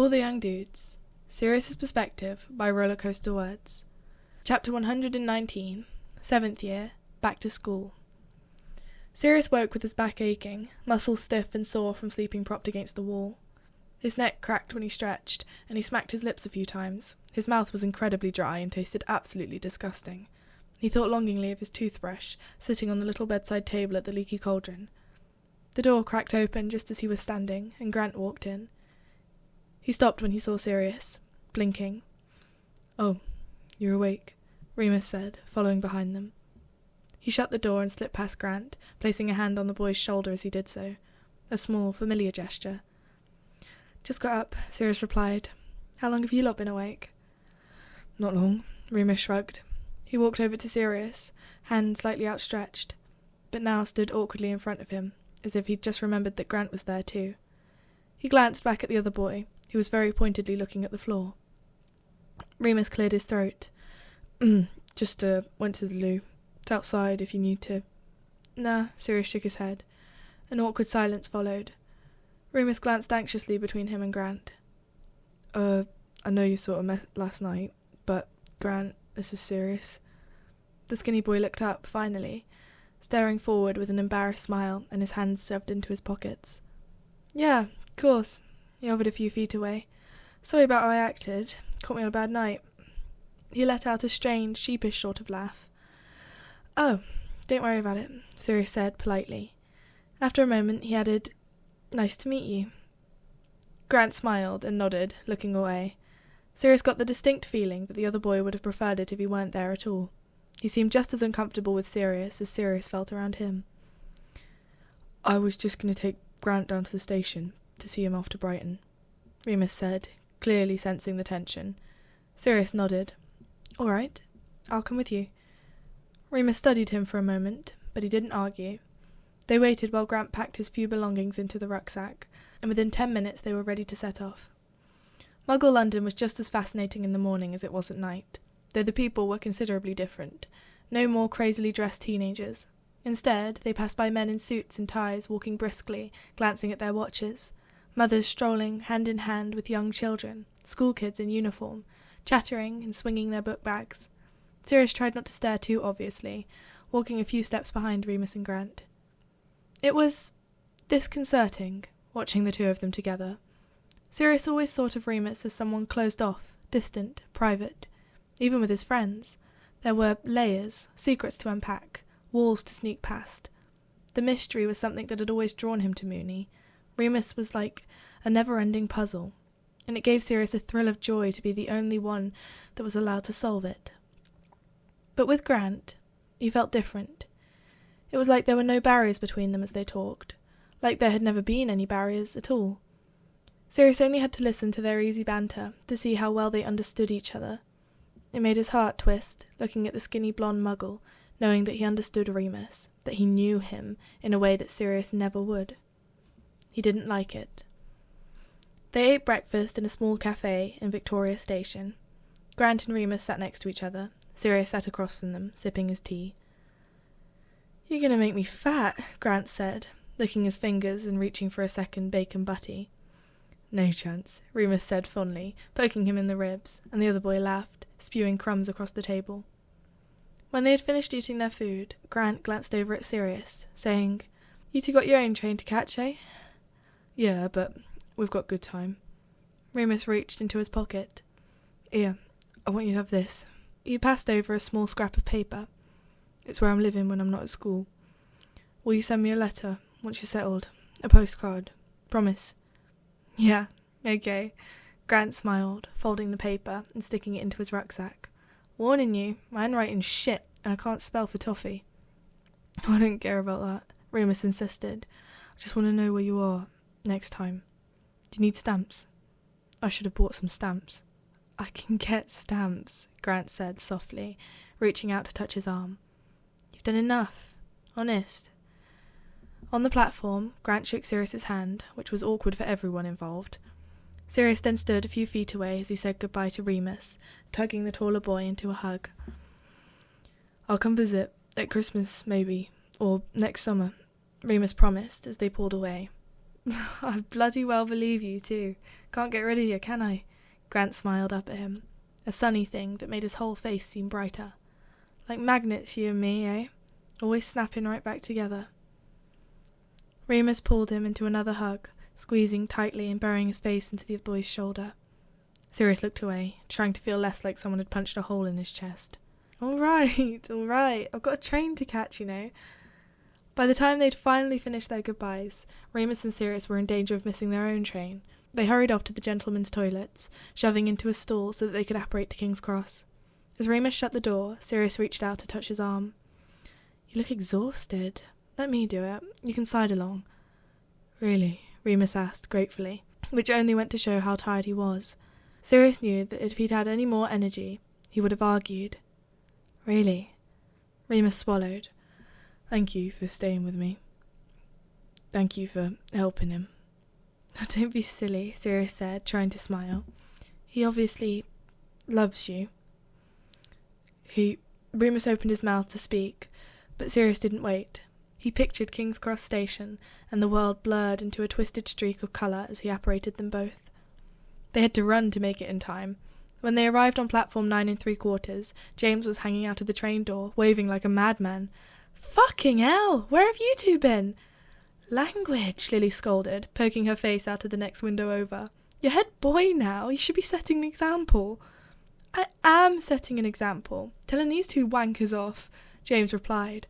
All the Young Dudes, Sirius's Perspective by Rollercosterwords. Chapter 119, 7th year, back to school. Sirius woke with his back aching, muscles stiff and sore from sleeping propped against the wall. His neck cracked when he stretched, and he smacked his lips a few times. His mouth was incredibly dry and tasted absolutely disgusting. He thought longingly of his toothbrush, sitting on the little bedside table at the leaky cauldron. The door cracked open just as he was standing, and Grant walked in. He stopped when he saw Sirius, blinking. "Oh, you're awake," Remus said, following behind them. He shut the door and slipped past Grant, placing a hand on the boy's shoulder as he did so. A small, familiar gesture. "Just got up," Sirius replied. "How long have you lot been awake?" "Not long," Remus shrugged. He walked over to Sirius, hand slightly outstretched, but now stood awkwardly in front of him, as if he'd just remembered that Grant was there too. He glanced back at the other boy, who was very pointedly looking at the floor. Remus cleared his throat. Just went to the loo. It's outside if you need to." "Nah," Sirius shook his head. An awkward silence followed. Remus glanced anxiously between him and Grant. I know you sort of met last night, but Grant, this is serious." The skinny boy looked up, finally, staring forward with an embarrassed smile and his hands shoved into his pockets. "Yeah, of course." He hovered a few feet away. "Sorry about how I acted. Caught me on a bad night." He let out a strange, sheepish sort of laugh. "Oh, don't worry about it," Sirius said politely. After a moment he added, "Nice to meet you." Grant smiled and nodded, looking away. Sirius got the distinct feeling that the other boy would have preferred it if he weren't there at all. He seemed just as uncomfortable with Sirius as Sirius felt around him. "I was just going to take Grant down to the station to see him off to Brighton," Remus said, clearly sensing the tension. Sirius nodded. "All right, I'll come with you." Remus studied him for a moment, but he didn't argue. They waited while Grant packed his few belongings into the rucksack, and within 10 minutes they were ready to set off. Muggle London was just as fascinating in the morning as it was at night, though the people were considerably different. No more crazily dressed teenagers. Instead, they passed by men in suits and ties walking briskly, glancing at their watches. Mothers strolling hand in hand with young children, school kids in uniform, chattering and swinging their book bags. Sirius tried not to stare too obviously, walking a few steps behind Remus and Grant. It was disconcerting, watching the two of them together. Sirius always thought of Remus as someone closed off, distant, private. Even with his friends, there were layers, secrets to unpack, walls to sneak past. The mystery was something that had always drawn him to Mooney. Remus was like a never-ending puzzle, and it gave Sirius a thrill of joy to be the only one that was allowed to solve it. But with Grant, he felt different. It was like there were no barriers between them as they talked, like there had never been any barriers at all. Sirius only had to listen to their easy banter to see how well they understood each other. It made his heart twist, looking at the skinny blonde muggle, knowing that he understood Remus, that he knew him in a way that Sirius never would. He didn't like it. They ate breakfast in a small cafe in Victoria Station. Grant and Remus sat next to each other. Sirius sat across from them, sipping his tea. "You're going to make me fat," Grant said, licking his fingers and reaching for a second bacon butty. "No chance," Remus said fondly, poking him in the ribs, and the other boy laughed, spewing crumbs across the table. When they had finished eating their food, Grant glanced over at Sirius, saying, "You two got your own train to catch, eh?" "Yeah, but we've got good time." Remus reached into his pocket. "Here, I want you to have this." He passed over a small scrap of paper. "It's where I'm living when I'm not at school. Will you send me a letter once you're settled? A postcard. Promise?" "Yeah, okay." Grant smiled, folding the paper and sticking it into his rucksack. "Warning you, my handwriting's shit, and I can't spell for toffee." "I don't care about that," Remus insisted. "I just want to know where you are next time. Do you need stamps?" "I should have bought some stamps." "I can get stamps," Grant said softly, reaching out to touch his arm. "You've done enough. Honest." On the platform, Grant shook Sirius's hand, which was awkward for everyone involved. Sirius then stood a few feet away as he said goodbye to Remus, tugging the taller boy into a hug. "I'll come visit, at Christmas maybe, or next summer," Remus promised as they pulled away. I bloody well believe you, too. Can't get rid of you, can I? Grant smiled up at him, a sunny thing that made his whole face seem brighter. Like magnets, you and me, eh? Always snapping right back together. Remus pulled him into another hug, squeezing tightly and burying his face into the boy's shoulder. Sirius looked away, trying to feel less like someone had punched a hole in his chest. All right, I've got a train to catch, you know. By the time they'd finally finished their goodbyes, Remus and Sirius were in danger of missing their own train. They hurried off to the gentlemen's toilets, shoving into a stall so that they could apparate to King's Cross. As Remus shut the door, Sirius reached out to touch his arm. You look exhausted. Let me do it. You can side along. Really? Remus asked, gratefully, which only went to show how tired he was. Sirius knew that if he'd had any more energy, he would have argued. Really? Remus swallowed. Thank you for staying with me. Thank you for helping him. Don't be silly, Sirius said, trying to smile. He obviously loves you. Remus opened his mouth to speak, but Sirius didn't wait. He pictured King's Cross Station, and the world blurred into a twisted streak of colour as he apparated them both. They had to run to make it in time. When they arrived on platform 9 3/4, James was hanging out of the train door, waving like a madman. Fucking hell! Where have you two been? Language, Lily scolded, poking her face out of the next window over. You're head boy now. You should be setting an example. I am setting an example. Telling these two wankers off, James replied,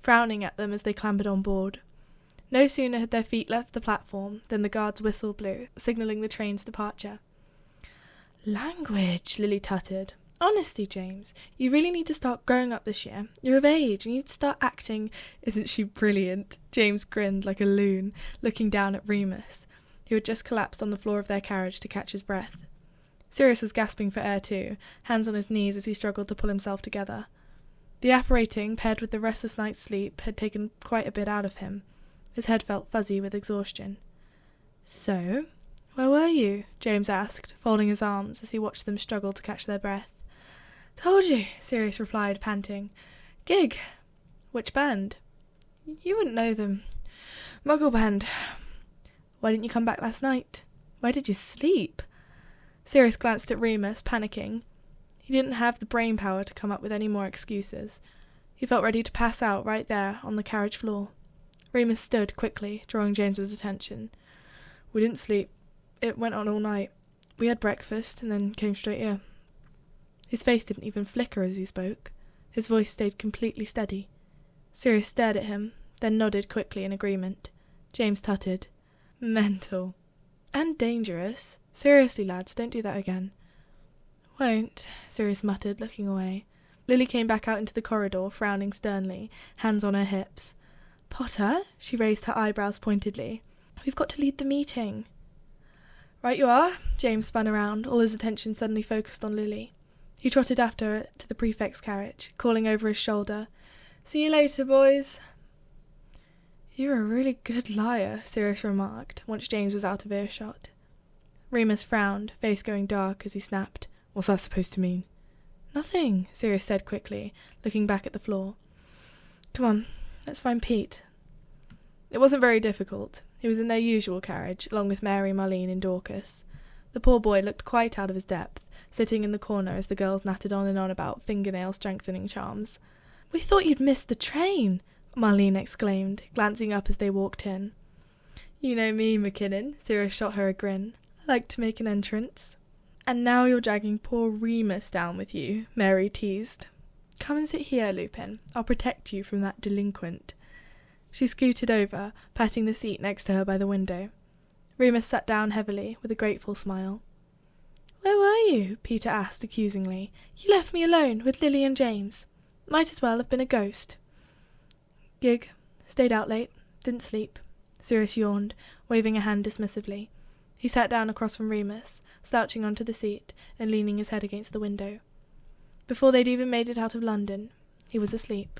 frowning at them as they clambered on board. No sooner had their feet left the platform than the guard's whistle blew, signalling the train's departure. Language, Lily tutted. Honestly, James, you really need to start growing up this year. You're of age, and you need to start acting. Isn't she brilliant? James grinned like a loon, looking down at Remus, who had just collapsed on the floor of their carriage to catch his breath. Sirius was gasping for air too, hands on his knees as he struggled to pull himself together. The apparating, paired with the restless night's sleep, had taken quite a bit out of him. His head felt fuzzy with exhaustion. So, where were you? James asked, folding his arms as he watched them struggle to catch their breath. Told you, Sirius replied, panting. Gig. Which band? You wouldn't know them. Muggle band. Why didn't you come back last night? Where did you sleep? Sirius glanced at Remus, panicking. He didn't have the brain power to come up with any more excuses. He felt ready to pass out right there on the carriage floor. Remus stood quickly, drawing James's attention. We didn't sleep. It went on all night. We had breakfast and then came straight here. His face didn't even flicker as he spoke. His voice stayed completely steady. Sirius stared at him, then nodded quickly in agreement. James tutted. Mental. And dangerous. Seriously, lads, don't do that again. Won't, Sirius muttered, looking away. Lily came back out into the corridor, frowning sternly, hands on her hips. Potter? She raised her eyebrows pointedly. We've got to lead the meeting. Right you are. James spun around, all his attention suddenly focused on Lily. He trotted after her to the prefect's carriage, calling over his shoulder, See you later, boys. You're a really good liar, Sirius remarked, once James was out of earshot. Remus frowned, face going dark as he snapped, What's that supposed to mean? Nothing, Sirius said quickly, looking back at the floor. Come on, let's find Pete. It wasn't very difficult. He was in their usual carriage, along with Mary, Marlene and Dorcas. The poor boy looked quite out of his depth, sitting in the corner as the girls nattered on and on about fingernail-strengthening charms. We thought you'd missed the train, Marlene exclaimed, glancing up as they walked in. You know me, McKinnon, Sirius shot her a grin. I like to make an entrance. And now you're dragging poor Remus down with you, Mary teased. Come and sit here, Lupin. I'll protect you from that delinquent. She scooted over, patting the seat next to her by the window. Remus sat down heavily, with a grateful smile. Where were you? Peter asked accusingly. You left me alone with Lily and James. Might as well have been a ghost. Gig. Stayed out late. Didn't sleep. Sirius yawned, waving a hand dismissively. He sat down across from Remus, slouching onto the seat and leaning his head against the window. Before they'd even made it out of London, he was asleep.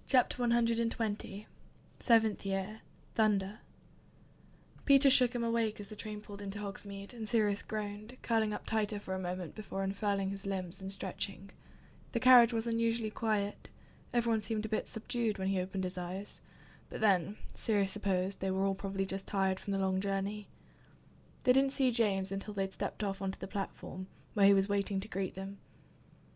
Chapter 120. 7th Year. Thunder. Peter shook him awake as the train pulled into Hogsmeade, and Sirius groaned, curling up tighter for a moment before unfurling his limbs and stretching. The carriage was unusually quiet. Everyone seemed a bit subdued when he opened his eyes. But then, Sirius supposed they were all probably just tired from the long journey. They didn't see James until they'd stepped off onto the platform, where he was waiting to greet them.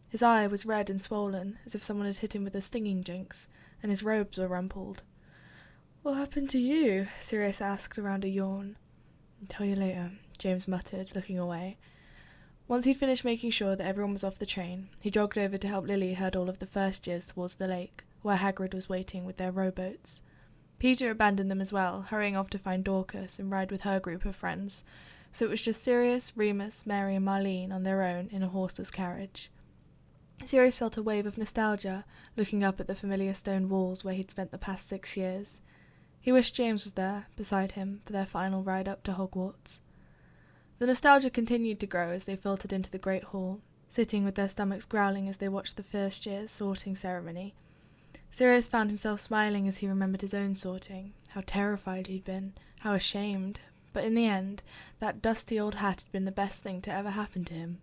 His eye was red and swollen, as if someone had hit him with a stinging jinx, and his robes were rumpled. "What happened to you?" Sirius asked around a yawn. "I'll tell you later," James muttered, looking away. Once he'd finished making sure that everyone was off the train, he jogged over to help Lily herd all of the first years towards the lake, where Hagrid was waiting with their rowboats. Peter abandoned them as well, hurrying off to find Dorcas and ride with her group of friends, so it was just Sirius, Remus, Mary and Marlene on their own in a horseless carriage. Sirius felt a wave of nostalgia, looking up at the familiar stone walls where he'd spent the past 6 years. He wished James was there, beside him, for their final ride up to Hogwarts. The nostalgia continued to grow as they filtered into the Great Hall, sitting with their stomachs growling as they watched the first year's sorting ceremony. Sirius found himself smiling as he remembered his own sorting, how terrified he'd been, how ashamed, but in the end, that dusty old hat had been the best thing to ever happen to him.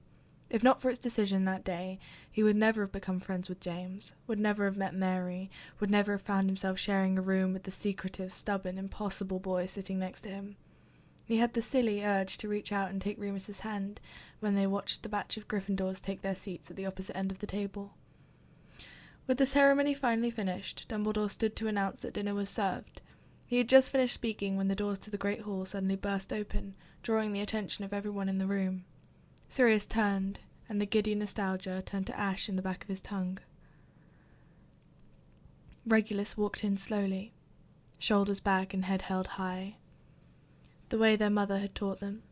If not for its decision that day, he would never have become friends with James, would never have met Mary, would never have found himself sharing a room with the secretive, stubborn, impossible boy sitting next to him. He had the silly urge to reach out and take Remus's hand when they watched the batch of Gryffindors take their seats at the opposite end of the table. With the ceremony finally finished, Dumbledore stood to announce that dinner was served. He had just finished speaking when the doors to the Great Hall suddenly burst open, drawing the attention of everyone in the room. Sirius turned, and the giddy nostalgia turned to ash in the back of his tongue. Regulus walked in slowly, shoulders back and head held high, the way their mother had taught them.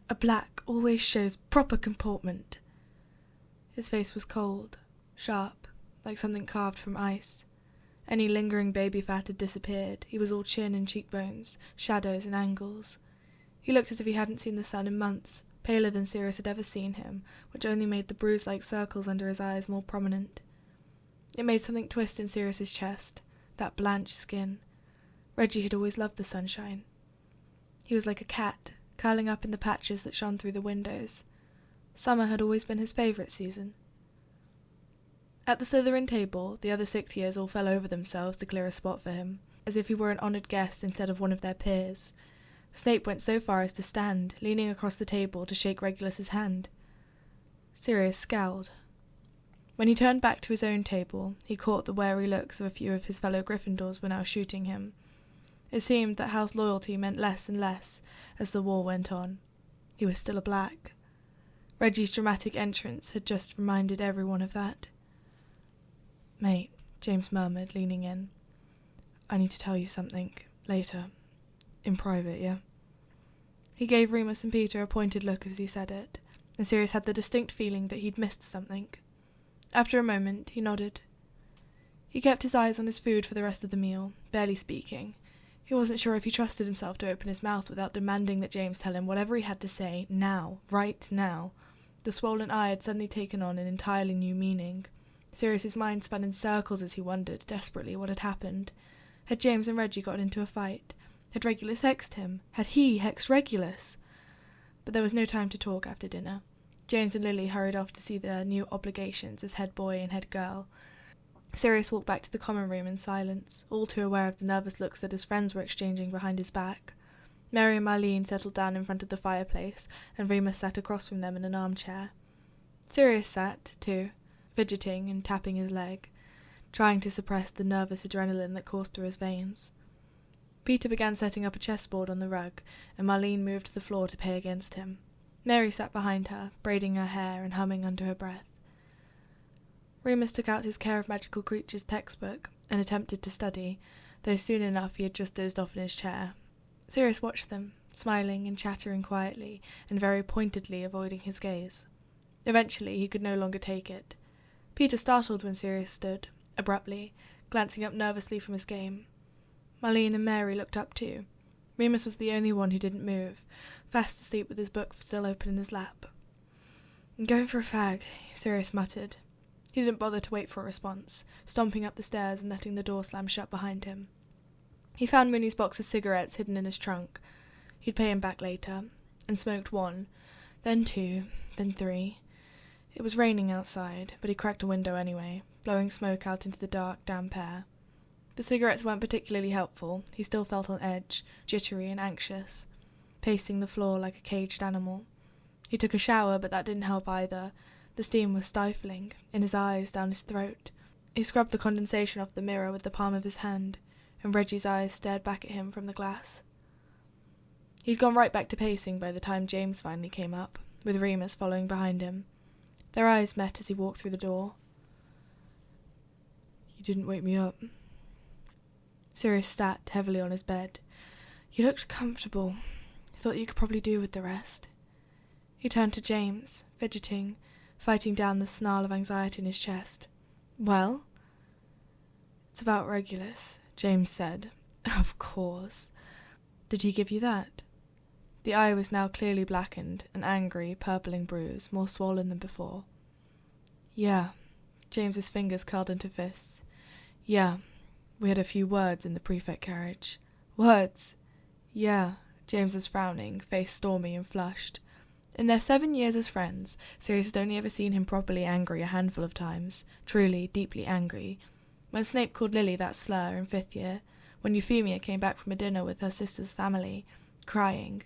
A black always shows proper comportment. His face was cold, sharp, like something carved from ice. Any lingering baby fat had disappeared. He was all chin and cheekbones, shadows and angles. He looked as if he hadn't seen the sun in months, paler than Sirius had ever seen him, which only made the bruise-like circles under his eyes more prominent. It made something twist in Sirius's chest, that blanched skin. Reggie had always loved the sunshine. He was like a cat, curling up in the patches that shone through the windows. Summer had always been his favourite season. At the Slytherin table, the other 6th years all fell over themselves to clear a spot for him, as if he were an honoured guest instead of one of their peers. Snape went so far as to stand, leaning across the table to shake Regulus's hand. Sirius scowled. When he turned back to his own table, he caught the wary looks of a few of his fellow Gryffindors were now shooting him. It seemed that house loyalty meant less and less as the war went on. He was still a Black. Reggie's dramatic entrance had just reminded everyone of that. "Mate," James murmured, leaning in. "I need to tell you something. Later. In private, yeah?" He gave Remus and Peter a pointed look as he said it, and Sirius had the distinct feeling that he'd missed something. After a moment, he nodded. He kept his eyes on his food for the rest of the meal, barely speaking. He wasn't sure if he trusted himself to open his mouth without demanding that James tell him whatever he had to say, now, right now. The swollen eye had suddenly taken on an entirely new meaning. Sirius's mind spun in circles as he wondered, desperately, what had happened. Had James and Reggie gotten into a fight? Had Regulus hexed him? Had he hexed Regulus? But there was no time to talk after dinner. James and Lily hurried off to see their new obligations as head boy and head girl. Sirius walked back to the common room in silence, all too aware of the nervous looks that his friends were exchanging behind his back. Mary and Marlene settled down in front of the fireplace, and Remus sat across from them in an armchair. Sirius sat, too, fidgeting and tapping his leg, trying to suppress the nervous adrenaline that coursed through his veins. Peter began setting up a chessboard on the rug, and Marlene moved to the floor to pay against him. Mary sat behind her, braiding her hair and humming under her breath. Remus took out his Care of Magical Creatures textbook and attempted to study, though soon enough he had just dozed off in his chair. Sirius watched them, smiling and chattering quietly, and very pointedly avoiding his gaze. Eventually he could no longer take it. Peter startled when Sirius stood, abruptly, glancing up nervously from his game. Marlene and Mary looked up too. Remus was the only one who didn't move, fast asleep with his book still open in his lap. "I'm going for a fag," Sirius muttered. He didn't bother to wait for a response, stomping up the stairs and letting the door slam shut behind him. He found Mooney's box of cigarettes hidden in his trunk. He'd pay him back later, and smoked one, then two, then three. It was raining outside, but he cracked a window anyway, blowing smoke out into the dark, damp air. The cigarettes weren't particularly helpful. He still felt on edge, jittery and anxious, pacing the floor like a caged animal. He took a shower, but that didn't help either. The steam was stifling, in his eyes, down his throat. He scrubbed the condensation off the mirror with the palm of his hand, and Reggie's eyes stared back at him from the glass. He'd gone right back to pacing by the time James finally came up, with Remus following behind him. Their eyes met as he walked through the door. "You didn't wake me up." Sirius sat heavily on his bed. "You looked comfortable. I thought you could probably do with the rest." He turned to James, fidgeting, fighting down the snarl of anxiety in his chest. "Well?" "It's about Regulus," James said. "Of course. Did he give you that?" The eye was now clearly blackened, an angry, purpling bruise, more swollen than before. "Yeah." James's fingers curled into fists. "Yeah. We had a few words in the prefect carriage." "Words?" "Yeah." James was frowning, face stormy and flushed. In their 7 years as friends, Sirius had only ever seen him properly angry a handful of times, truly, deeply angry. When Snape called Lily that slur in 5th year, when Euphemia came back from a dinner with her sister's family, crying,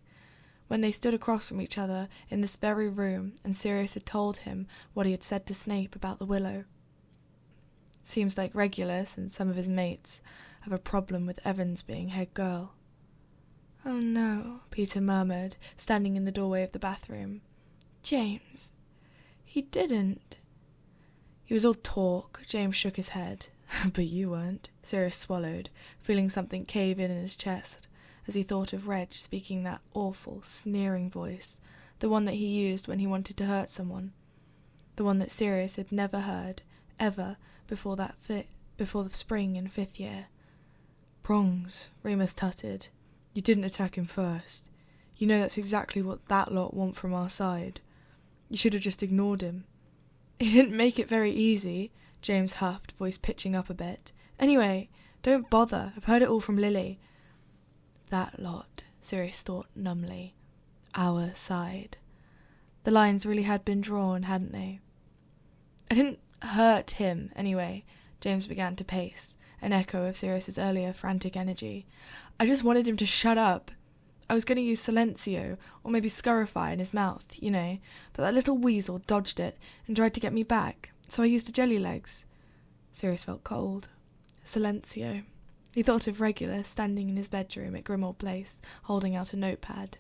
when they stood across from each other in this very room and Sirius had told him what he had said to Snape about the willow. Seems like Regulus and some of his mates have a problem with Evans being head girl. "Oh no," Peter murmured, standing in the doorway of the bathroom. "James, he didn't." He was all talk. James shook his head. "But you weren't." Sirius swallowed, feeling something cave in his chest, as he thought of Reg speaking that awful, sneering voice, the one that he used when he wanted to hurt someone, the one that Sirius had never heard, ever, before the spring in 5th year. "Prongs," Remus tutted. "You didn't attack him first. You know that's exactly what that lot want from our side. You should have just ignored him." "He didn't make it very easy," James huffed, voice pitching up a bit. "Anyway, don't bother. I've heard it all from Lily." That lot, Sirius thought numbly. Our side. The lines really had been drawn, hadn't they? "I didn't hurt him, anyway." James began to pace, an echo of Sirius's earlier frantic energy. "I just wanted him to shut up. I was going to use Silencio, or maybe Scurify in his mouth, you know, but that little weasel dodged it and tried to get me back, so I used the jelly legs." Sirius felt cold. Silencio. He thought of Regulus standing in his bedroom at Grimmauld Place, holding out a notepad.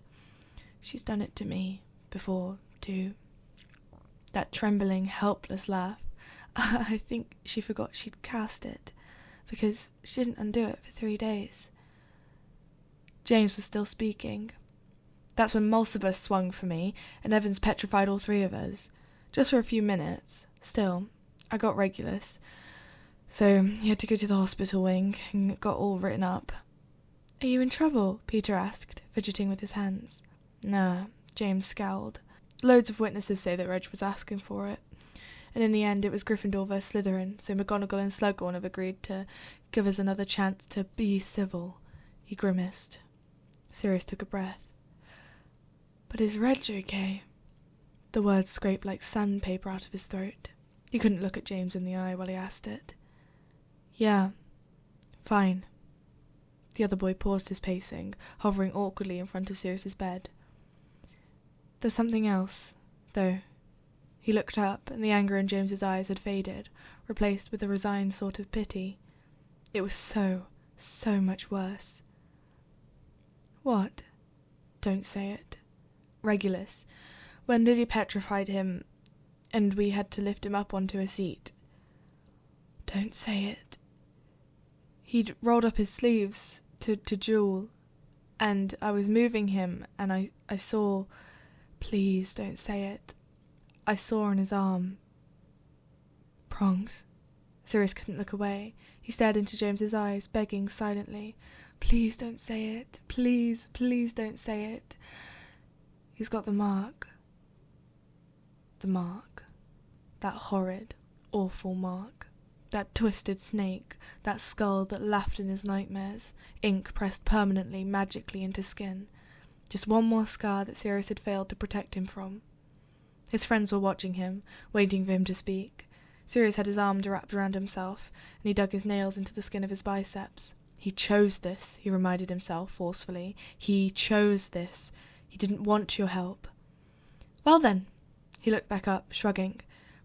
"She's done it to me, before, too." That trembling, helpless laugh. "I think she forgot she'd cast it, because she didn't undo it for 3 days." James was still speaking. "That's when Mulcibus swung for me, and Evans petrified all 3 of us. Just for a few minutes. Still, I got Regulus. So he had to go to the hospital wing, and it got all written up." "Are you in trouble?" Peter asked, fidgeting with his hands. "Nah," James scowled. "Loads of witnesses say that Reg was asking for it. And in the end it was Gryffindor vs Slytherin, so McGonagall and Slughorn have agreed to give us another chance to be civil." He grimaced. Sirius took a breath. "But is Reg okay?" The words scraped like sandpaper out of his throat. He couldn't look at James in the eye while he asked it. "Yeah, fine." The other boy paused his pacing, hovering awkwardly in front of Sirius's bed. "There's something else, though." He looked up, and the anger in James's eyes had faded, replaced with a resigned sort of pity. It was so much worse. "What?" "Don't say it." "Regulus. When Lily petrified him, and we had to lift him up onto a seat." "Don't say it." "He'd rolled up his sleeves to Jewel, and I was moving him, and I saw—" "Please don't say it." "I saw on his arm—" "Prongs?" Sirius couldn't look away. He stared into James's eyes, begging silently. "Please don't say it. Please don't say it." "He's got the mark." The mark. That horrid, awful mark. That twisted snake, that skull that laughed in his nightmares, ink pressed permanently, magically into skin. Just one more scar that Sirius had failed to protect him from. His friends were watching him, waiting for him to speak. Sirius had his arm wrapped around himself, and he dug his nails into the skin of his biceps. He chose this, he reminded himself forcefully. He chose this. He didn't want your help. Well then, he looked back up, shrugging,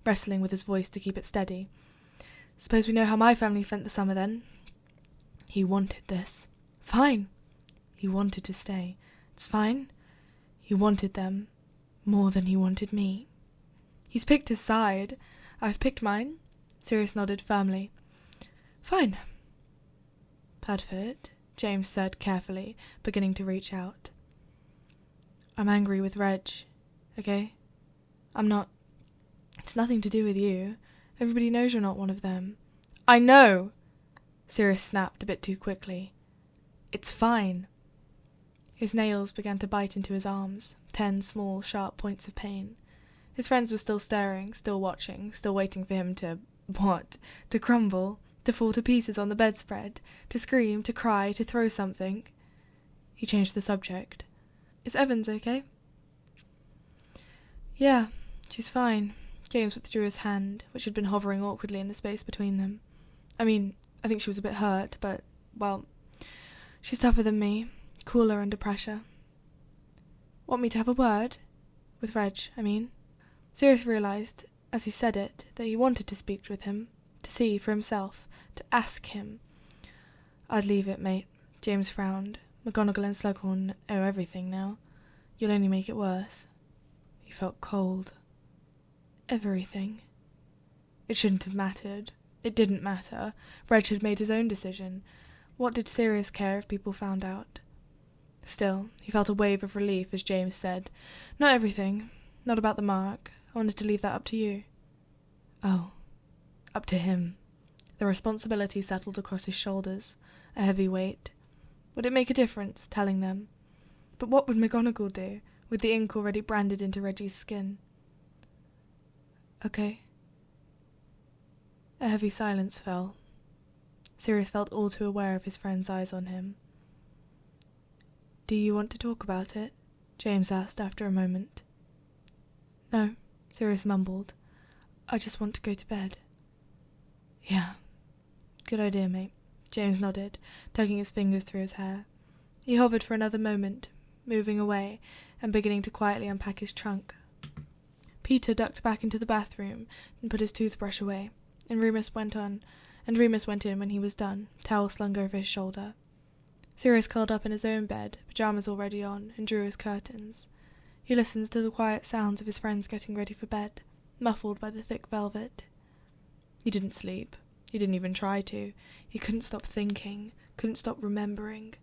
wrestling with his voice to keep it steady. Suppose we know how my family spent the summer then. He wanted this. Fine. He wanted to stay. It's fine. He wanted them more than he wanted me. He's picked his side. I've picked mine. Sirius nodded firmly. Fine. Perfect, James said carefully, beginning to reach out. I'm angry with Reg, okay? I'm not. It's nothing to do with you. Everybody knows you're not one of them. I know! Sirius snapped a bit too quickly. It's fine. His nails began to bite into his arms, 10 small, sharp points of pain. His friends were still staring, still watching, still waiting for him to, to crumble, to fall to pieces on the bedspread, to scream, to cry, to throw something. He changed the subject. Is Evans okay? Yeah, she's fine. James withdrew his hand, which had been hovering awkwardly in the space between them. I mean, I think she was a bit hurt, but, well, she's tougher than me, cooler under pressure. Want me to have a word? With Reg, I mean. Sirius realised, as he said it, that he wanted to speak with him, to see for himself, to ask him. I'd leave it, mate. James frowned. McGonagall and Slughorn owe everything now. You'll only make it worse. He felt cold. Everything. It shouldn't have mattered. It didn't matter. Reg had made his own decision. What did Sirius care if people found out? Still, he felt a wave of relief as James said, Not everything. Not about the mark. I wanted to leave that up to you. Oh. Up to him. The responsibility settled across his shoulders, a heavy weight. Would it make a difference, telling them? But what would McGonagall do, with the ink already branded into Reggie's skin? Okay. A heavy silence fell. Sirius felt all too aware of his friend's eyes on him. Do you want to talk about it? James asked after a moment. No, Sirius mumbled. I just want to go to bed. Yeah. Good idea, mate. James nodded, tugging his fingers through his hair. He hovered for another moment, moving away and beginning to quietly unpack his trunk. Peter ducked back into the bathroom and put his toothbrush away, and Remus went in when he was done, towel slung over his shoulder. Sirius curled up in his own bed, pyjamas already on, and drew his curtains. He listened to the quiet sounds of his friends getting ready for bed, muffled by the thick velvet. He didn't sleep. He didn't even try to. He couldn't stop thinking, couldn't stop remembering.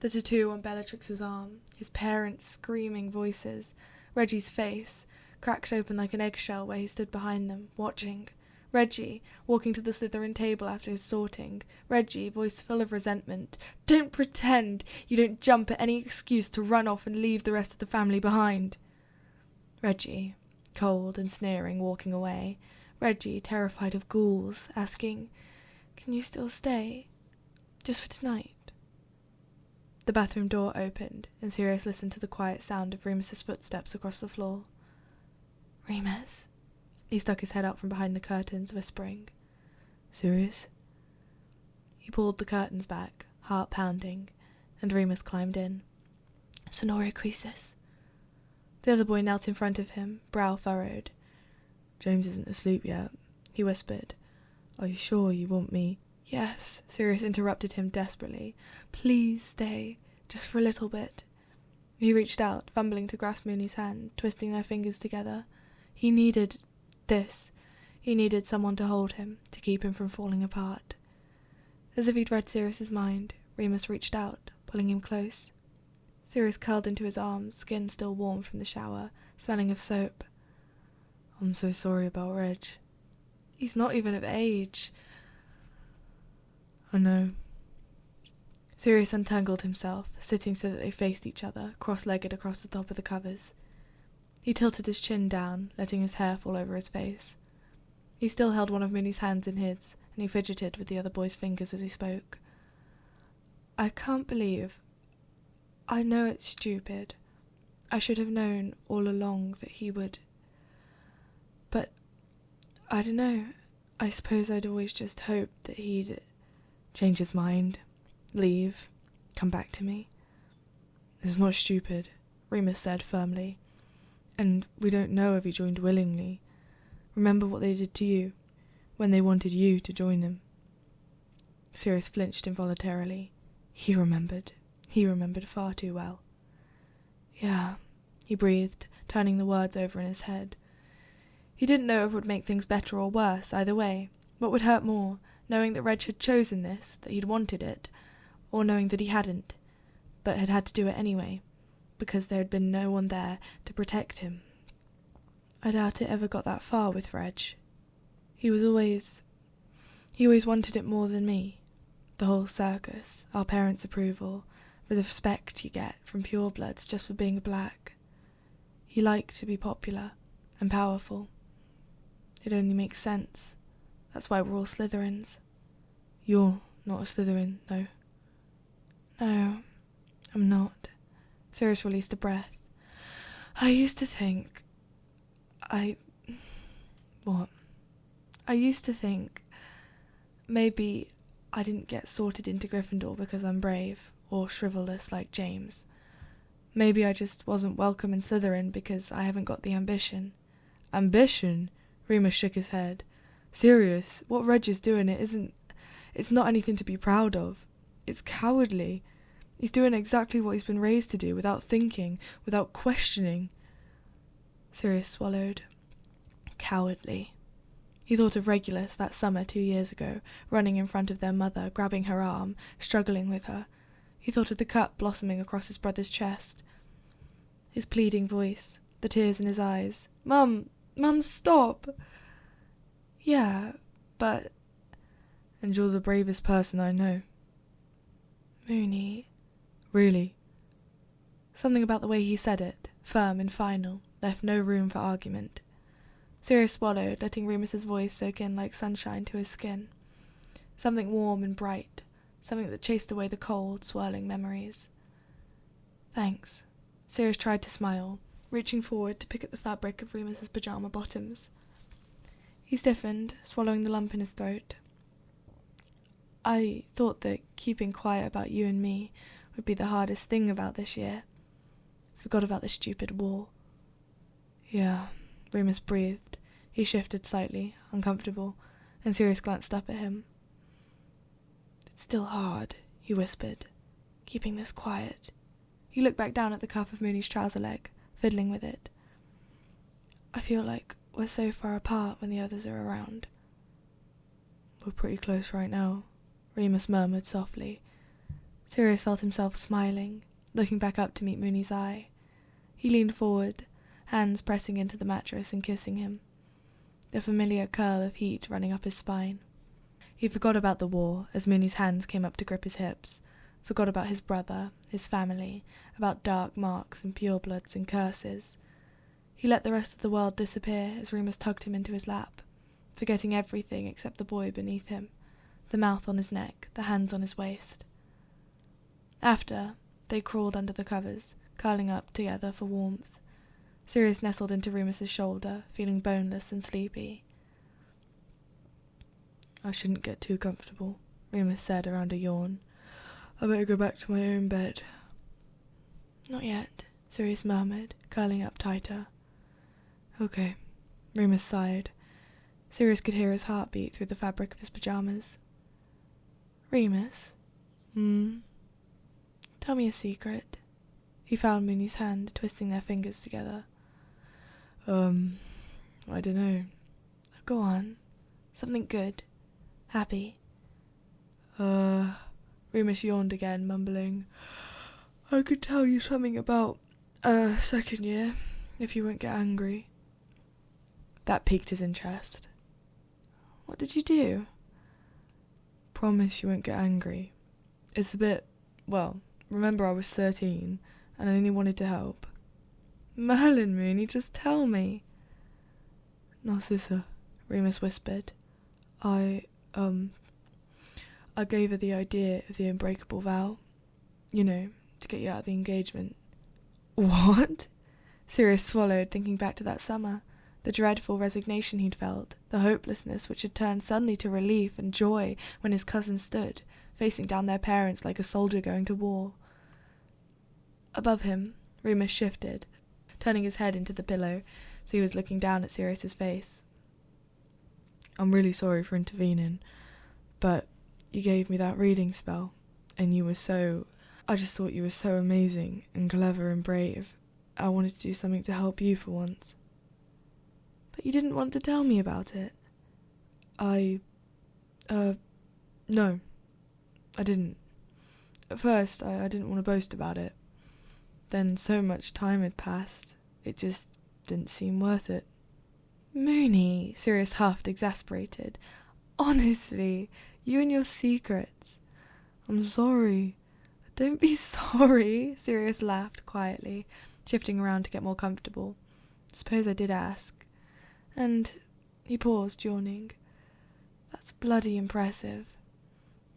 The tattoo on Bellatrix's arm, his parents' screaming voices, Reggie's face, cracked open like an eggshell where he stood behind them, watching. Reggie, walking to the Slytherin table after his sorting. Reggie, voice full of resentment. Don't pretend! You don't jump at any excuse to run off and leave the rest of the family behind. Reggie, cold and sneering, walking away. Reggie, terrified of ghouls, asking, Can you still stay? Just for tonight? The bathroom door opened, and Sirius listened to the quiet sound of Remus's footsteps across the floor. Remus? He stuck his head out from behind the curtains, whispering. Sirius? He pulled the curtains back, heart pounding, and Remus climbed in. Sonora Croesus. The other boy knelt in front of him, brow furrowed. James isn't asleep yet, he whispered. Are you sure you want me? Yes, Sirius interrupted him desperately. Please stay, just for a little bit. He reached out, fumbling to grasp Mooney's hand, twisting their fingers together. He needed this. He needed someone to hold him, to keep him from falling apart. As if he'd read Sirius's mind, Remus reached out, pulling him close. Sirius curled into his arms, skin still warm from the shower, smelling of soap. I'm so sorry about Reg. He's not even of age. I know. Sirius untangled himself, sitting so that they faced each other, cross-legged across the top of the covers. He tilted his chin down, letting his hair fall over his face. He still held one of Mooney's hands in his, and he fidgeted with the other boy's fingers as he spoke. I can't believe. I know it's stupid. I should have known all along that he would. But, I don't know. I suppose I'd always just hoped that he'd change his mind, leave, come back to me. It's not stupid, Remus said firmly. And we don't know if he joined willingly. Remember what they did to you, when they wanted you to join them. Sirius flinched involuntarily. He remembered far too well. Yeah, he breathed, turning the words over in his head. He didn't know if it would make things better or worse, either way. What would hurt more, knowing that Reg had chosen this, that he'd wanted it, or knowing that he hadn't, but had had to do it anyway, because there had been no one there to protect him? I doubt it ever got that far with Reg. He always wanted it more than me. The whole circus, our parents' approval, for the respect you get from purebloods just for being black. He liked to be popular and powerful. It only makes sense. That's why we're all Slytherins. You're not a Slytherin, though. No, I'm not. Sirius released a breath. I used to think maybe I didn't get sorted into Gryffindor because I'm brave or chivalrous like James. Maybe I just wasn't welcome in Slytherin because I haven't got the ambition. Ambition? Remus shook his head. Sirius, what Reg is doing it's not anything to be proud of. It's cowardly. He's doing exactly what he's been raised to do, without thinking, without questioning. Sirius swallowed. Cowardly. He thought of Regulus that summer 2 years ago, running in front of their mother, grabbing her arm, struggling with her. He thought of the cut blossoming across his brother's chest. His pleading voice, the tears in his eyes. Mum, stop! Yeah, but... And you're the bravest person I know. Moony. Really? Something about the way he said it, firm and final, left no room for argument. Sirius swallowed, letting Remus's voice soak in like sunshine to his skin. Something warm and bright, something that chased away the cold, swirling memories. Thanks. Sirius tried to smile, reaching forward to pick at the fabric of Remus's pyjama bottoms. He stiffened, swallowing the lump in his throat. I thought that keeping quiet about you and me would be the hardest thing about this year. Forgot about the stupid war. Yeah, Remus breathed. He shifted slightly, uncomfortable, and Sirius glanced up at him. It's still hard, he whispered, keeping this quiet. He looked back down at the cuff of Moony's trouser leg, fiddling with it. I feel like we're so far apart when the others are around. We're pretty close right now, Remus murmured softly. Sirius felt himself smiling, looking back up to meet Moony's eye. He leaned forward, hands pressing into the mattress and kissing him, the familiar curl of heat running up his spine. He forgot about the war as Moony's hands came up to grip his hips, forgot about his brother, his family, about dark marks and purebloods and curses. He let the rest of the world disappear as Remus tugged him into his lap, forgetting everything except the boy beneath him, the mouth on his neck, the hands on his waist. After, they crawled under the covers, curling up together for warmth. Sirius nestled into Remus's shoulder, feeling boneless and sleepy. I shouldn't get too comfortable, Remus said around a yawn. I better go back to my own bed. Not yet, Sirius murmured, curling up tighter. Okay, Remus sighed. Sirius could hear his heartbeat through the fabric of his pyjamas. Remus? Tell me a secret. He found Moony's hand, twisting their fingers together. I don't know. Go on. Something good. Happy. Remus yawned again, mumbling. I could tell you something about, second year, if you won't get angry. That piqued his interest. What did you do? Promise you won't get angry. It's a bit, well, remember I was 13, and I only wanted to help. Merlin, Moony, just tell me. Narcissa, Remus whispered. I gave her the idea of the unbreakable vow. You know, to get you out of the engagement. What? Sirius swallowed, thinking back to that summer, The dreadful resignation he'd felt, the hopelessness which had turned suddenly to relief and joy when his cousin stood, facing down their parents like a soldier going to war. Above him, Remus shifted, turning his head into the pillow, so he was looking down at Sirius's face. "I'm really sorry for intervening, but you gave me that reading spell, and I just thought you were so amazing and clever and brave. I wanted to do something to help you for once." "But you didn't want to tell me about it." No, I didn't. At first, I didn't want to boast about it. Then so much time had passed, it just didn't seem worth it." "Moony," Sirius huffed, exasperated. "Honestly, you and your secrets." "I'm sorry." "Don't be sorry," Sirius laughed quietly, shifting around to get more comfortable. "Suppose I did ask." And he paused, yawning. "That's bloody impressive.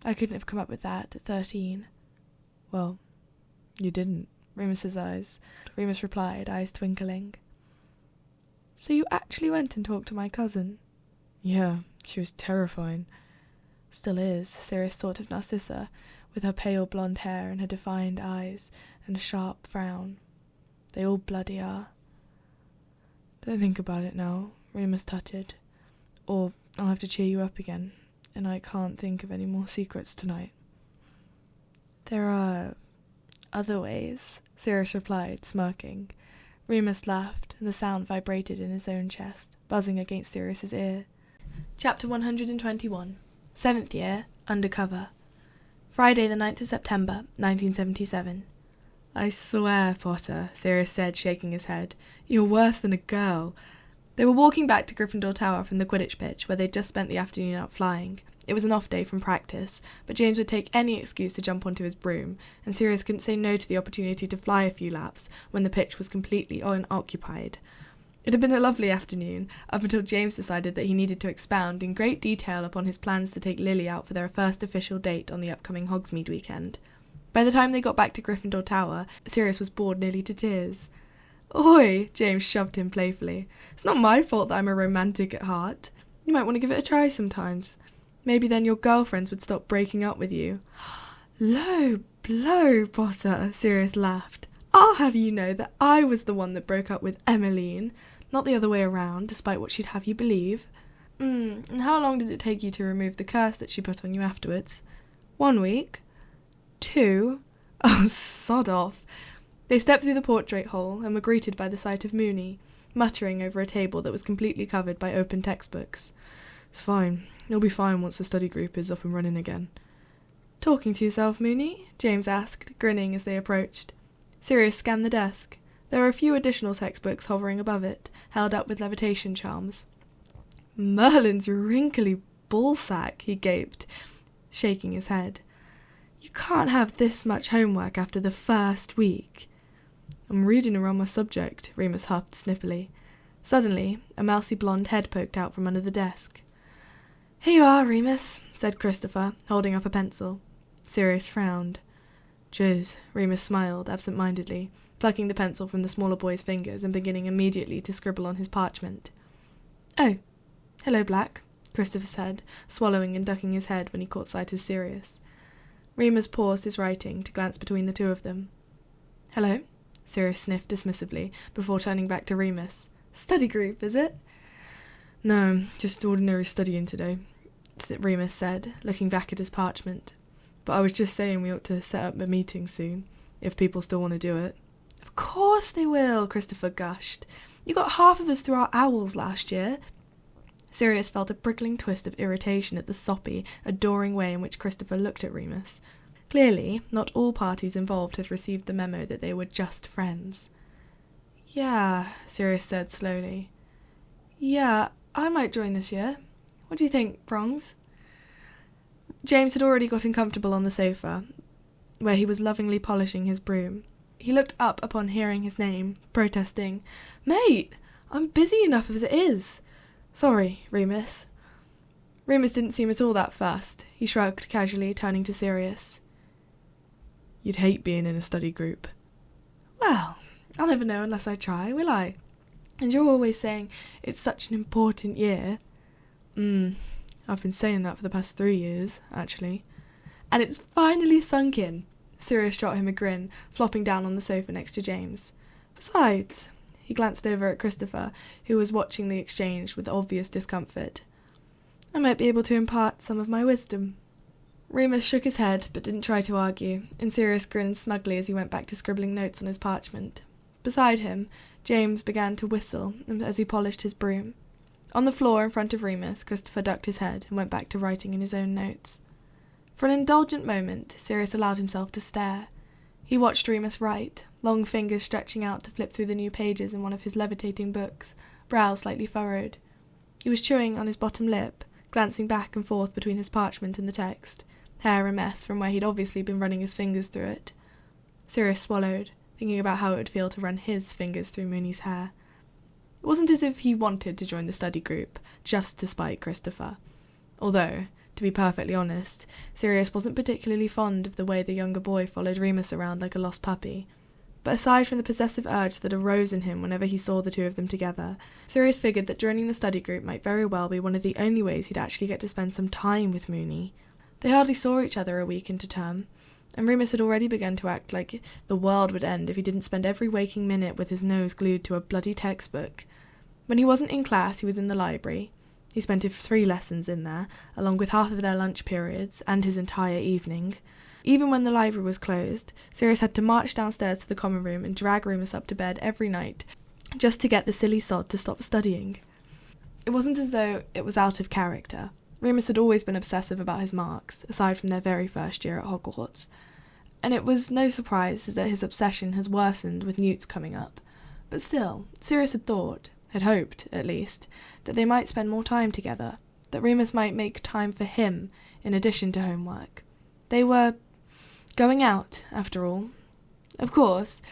I couldn't have come up with that at 13. "Well, you didn't." Remus replied, eyes twinkling. "So you actually went and talked to my cousin?" "Yeah, she was terrifying." "Still is." Sirius thought of Narcissa, with her pale blonde hair and her defiant eyes and a sharp frown. "They all bloody are." "Don't think about it now," Remus tutted. "Or I'll have to cheer you up again, and I can't think of any more secrets tonight." "There are other ways," Sirius replied, smirking. Remus laughed, and the sound vibrated in his own chest, buzzing against Sirius's ear. Chapter 121. 7th Year, Undercover. Friday the 9th of September, 1977. "I swear, Potter," Sirius said, shaking his head, "you're worse than a girl." They were walking back to Gryffindor Tower from the Quidditch pitch, where they'd just spent the afternoon out flying. It was an off day from practice, but James would take any excuse to jump onto his broom, and Sirius couldn't say no to the opportunity to fly a few laps when the pitch was completely unoccupied. It had been a lovely afternoon, up until James decided that he needed to expound in great detail upon his plans to take Lily out for their first official date on the upcoming Hogsmeade weekend. By the time they got back to Gryffindor Tower, Sirius was bored nearly to tears. "Oi!" James shoved him playfully. "It's not my fault that I'm a romantic at heart. You might want to give it a try sometimes. Maybe then your girlfriends would stop breaking up with you." "Low blow, Potter," Sirius laughed. "I'll have you know that I was the one that broke up with Emmeline, not the other way around, despite what she'd have you believe." And how long did it take you to remove the curse that she put on you afterwards?" 1 week. 2. Oh, sod off." They stepped through the portrait hole and were greeted by the sight of Moony, muttering over a table that was completely covered by open textbooks. "It's fine. You'll be fine once the study group is up and running again." "Talking to yourself, Moony?" James asked, grinning as they approached. Sirius scanned the desk. There were a few additional textbooks hovering above it, held up with levitation charms. "Merlin's wrinkly ballsack," he gaped, shaking his head. "You can't have this much homework after the first week." "I'm reading around my subject," Remus huffed snippily. Suddenly, a mousy blonde head poked out from under the desk. "Here you are, Remus," said Christopher, holding up a pencil. Sirius frowned. "Cheers," Remus smiled absent-mindedly, plucking the pencil from the smaller boy's fingers and beginning immediately to scribble on his parchment. "Oh, hello, Black," Christopher said, swallowing and ducking his head when he caught sight of Sirius. Remus paused his writing to glance between the two of them. "Hello," Sirius sniffed dismissively, before turning back to Remus. "Study group, is it?" "No, just ordinary studying today," Remus said, looking back at his parchment. "But I was just saying we ought to set up a meeting soon, if people still want to do it." "Of course they will," Christopher gushed. "You got half of us through our owls last year." Sirius felt a prickling twist of irritation at the soppy, adoring way in which Christopher looked at Remus. Clearly, not all parties involved had received the memo that they were just friends. "Yeah," Sirius said slowly. "Yeah, I might join this year. What do you think, Prongs?" James had already gotten comfortable on the sofa, where he was lovingly polishing his broom. He looked up upon hearing his name, protesting, "Mate, I'm busy enough as it is." "Sorry, Remus." Remus didn't seem at all that fussed. He shrugged casually, turning to Sirius. "You'd hate being in a study group." "Well, I'll never know unless I try, will I?" And you're always saying it's such an important year. I've been saying that for the past 3 years, actually. And it's finally sunk in. Sirius shot him a grin, flopping down on the sofa next to James. Besides, he glanced over at Christopher, who was watching the exchange with obvious discomfort. I might be able to impart some of my wisdom. Remus shook his head, but didn't try to argue, and Sirius grinned smugly as he went back to scribbling notes on his parchment. Beside him, James began to whistle as he polished his broom. On the floor in front of Remus, Christopher ducked his head and went back to writing in his own notes. For an indulgent moment, Sirius allowed himself to stare. He watched Remus write, long fingers stretching out to flip through the new pages in one of his levitating books, brow slightly furrowed. He was chewing on his bottom lip, glancing back and forth between his parchment and the text, hair a mess from where he'd obviously been running his fingers through it. Sirius swallowed, thinking about how it would feel to run his fingers through Mooney's hair. It wasn't as if he wanted to join the study group, just to spite Christopher. Although, to be perfectly honest, Sirius wasn't particularly fond of the way the younger boy followed Remus around like a lost puppy. But aside from the possessive urge that arose in him whenever he saw the two of them together, Sirius figured that joining the study group might very well be one of the only ways he'd actually get to spend some time with Mooney. They hardly saw each other a week into term, and Remus had already begun to act like the world would end if he didn't spend every waking minute with his nose glued to a bloody textbook. When he wasn't in class, he was in the library. He spent his 3 lessons in there, along with half of their lunch periods, and his entire evening. Even when the library was closed, Sirius had to march downstairs to the common room and drag Remus up to bed every night, just to get the silly sod to stop studying. It wasn't as though it was out of character. Remus had always been obsessive about his marks, aside from their very first year at Hogwarts, and it was no surprise that his obsession has worsened with Newt's coming up. But still, Sirius had hoped, at least, that they might spend more time together, that Remus might make time for him in addition to homework. They were going out, after all. Of course,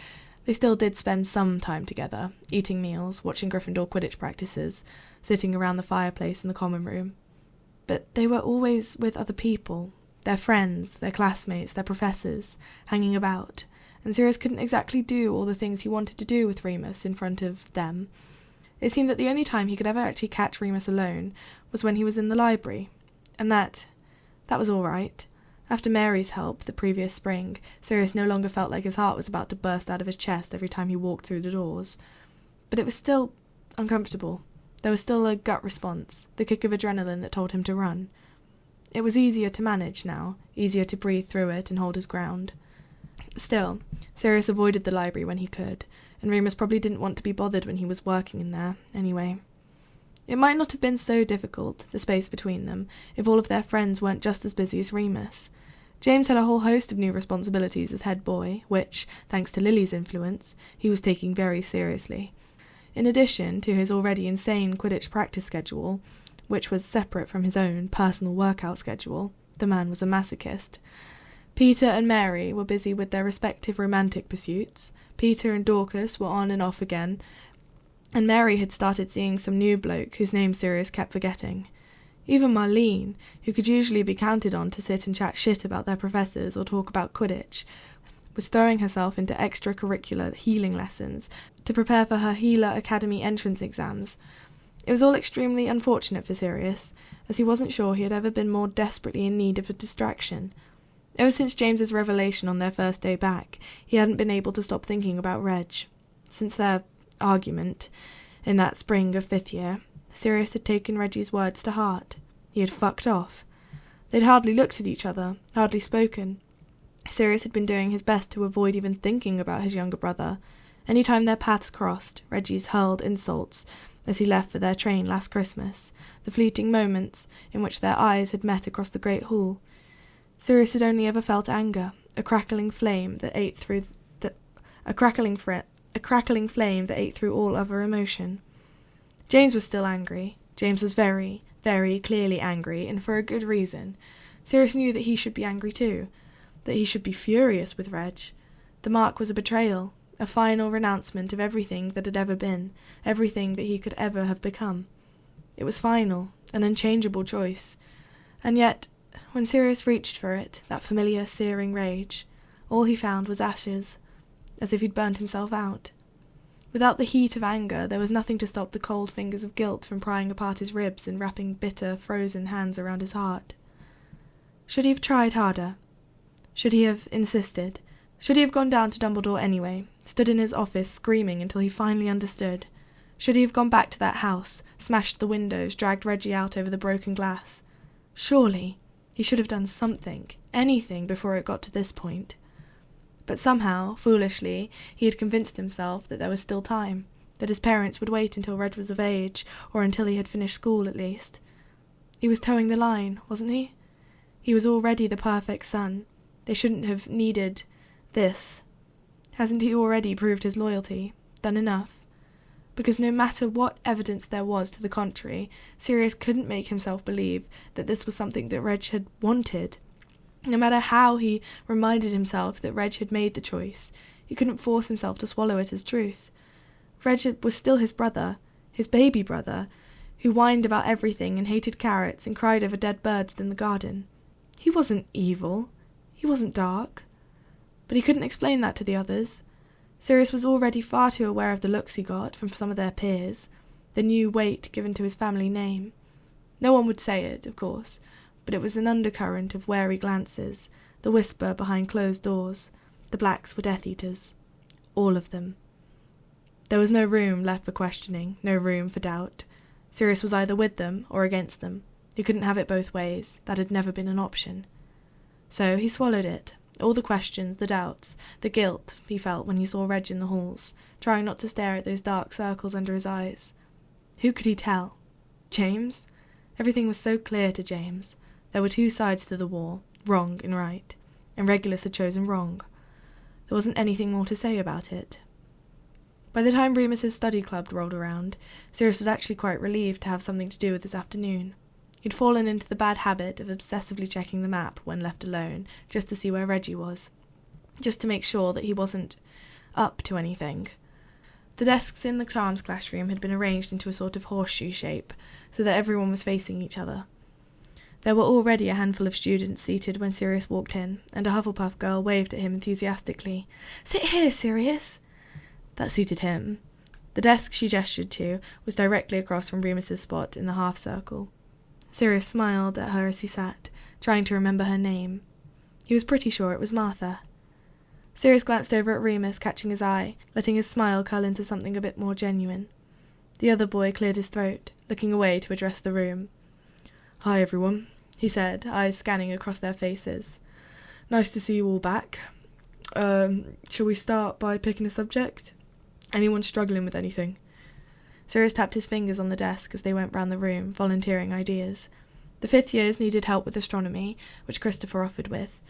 they still did spend some time together, eating meals, watching Gryffindor Quidditch practices, sitting around the fireplace in the common room. But they were always with other people, their friends, their classmates, their professors, hanging about, and Sirius couldn't exactly do all the things he wanted to do with Remus in front of them. It seemed that the only time he could ever actually catch Remus alone was when he was in the library, and that was all right. After Mary's help the previous spring, Sirius no longer felt like his heart was about to burst out of his chest every time he walked through the doors. But it was still uncomfortable. There was still a gut response, the kick of adrenaline that told him to run. It was easier to manage now, easier to breathe through it and hold his ground. Still, Sirius avoided the library when he could, and Remus probably didn't want to be bothered when he was working in there, anyway. It might not have been so difficult, the space between them, if all of their friends weren't just as busy as Remus. James had a whole host of new responsibilities as head boy, which, thanks to Lily's influence, he was taking very seriously. In addition to his already insane Quidditch practice schedule, which was separate from his own personal workout schedule, the man was a masochist. Peter and Mary were busy with their respective romantic pursuits. Peter and Dorcas were on and off again, and Mary had started seeing some new bloke whose name Sirius kept forgetting. Even Marlene, who could usually be counted on to sit and chat shit about their professors or talk about Quidditch, was throwing herself into extracurricular healing lessons to prepare for her Healer Academy entrance exams. It was all extremely unfortunate for Sirius, as he wasn't sure he had ever been more desperately in need of a distraction. Ever since James's revelation on their first day back, he hadn't been able to stop thinking about Reg. Since their argument in that spring of 5th year, Sirius had taken Reggie's words to heart. He had fucked off. They'd hardly looked at each other, hardly spoken. Sirius had been doing his best to avoid even thinking about his younger brother. Any time their paths crossed, Reggie's hurled insults as he left for their train last Christmas, the fleeting moments in which their eyes had met across the great hall. Sirius had only ever felt anger, a crackling flame that ate through all other emotion. James was still angry. James was very, very clearly angry, and for a good reason. Sirius knew that he should be angry too, that he should be furious with Reg. The mark was a betrayal, a final renouncement of everything that had ever been, everything that he could ever have become. It was final, an unchangeable choice, and yet, when Sirius reached for it, that familiar searing rage, all he found was ashes, as if he'd burnt himself out. Without the heat of anger, there was nothing to stop the cold fingers of guilt from prying apart his ribs and wrapping bitter, frozen hands around his heart. Should he have tried harder? Should he have insisted? Should he have gone down to Dumbledore anyway, stood in his office screaming until he finally understood? Should he have gone back to that house, smashed the windows, dragged Reggie out over the broken glass? Surely he should have done something, anything, before it got to this point. But somehow, foolishly, he had convinced himself that there was still time, that his parents would wait until Reg was of age, or until he had finished school at least. He was towing the line, wasn't he? He was already the perfect son. They shouldn't have needed this. Hasn't he already proved his loyalty? Done enough? Because no matter what evidence there was to the contrary, Sirius couldn't make himself believe that this was something that Reg had wanted. No matter how he reminded himself that Reg had made the choice, he couldn't force himself to swallow it as truth. Reg was still his brother, his baby brother, who whined about everything and hated carrots and cried over dead birds in the garden. He wasn't evil. He wasn't dark. But he couldn't explain that to the others. Sirius was already far too aware of the looks he got from some of their peers, the new weight given to his family name. No one would say it, of course, but it was an undercurrent of wary glances, the whisper behind closed doors. The Blacks were Death Eaters. All of them. There was no room left for questioning, no room for doubt. Sirius was either with them or against them. He couldn't have it both ways. That had never been an option. So he swallowed it. All the questions, the doubts, the guilt he felt when he saw Reg in the halls, trying not to stare at those dark circles under his eyes. Who could he tell? James? Everything was so clear to James. There were two sides to the war, wrong and right, and Regulus had chosen wrong. There wasn't anything more to say about it. By the time Remus's study club rolled around, Sirius was actually quite relieved to have something to do with this afternoon. He'd fallen into the bad habit of obsessively checking the map when left alone, just to see where Reggie was, just to make sure that he wasn't up to anything. The desks in the charms classroom had been arranged into a sort of horseshoe shape, so that everyone was facing each other. There were already a handful of students seated when Sirius walked in, and a Hufflepuff girl waved at him enthusiastically. "Sit here, Sirius!" That suited him. The desk she gestured to was directly across from Remus's spot in the half-circle. Sirius smiled at her as he sat, trying to remember her name. He was pretty sure it was Martha. Sirius glanced over at Remus, catching his eye, letting his smile curl into something a bit more genuine. The other boy cleared his throat, looking away to address the room. "Hi, everyone," he said, eyes scanning across their faces. "Nice to see you all back. Shall we start by picking a subject? Anyone struggling with anything?" Sirius tapped his fingers on the desk as they went round the room, volunteering ideas. The 5th years needed help with astronomy, which Christopher offered with.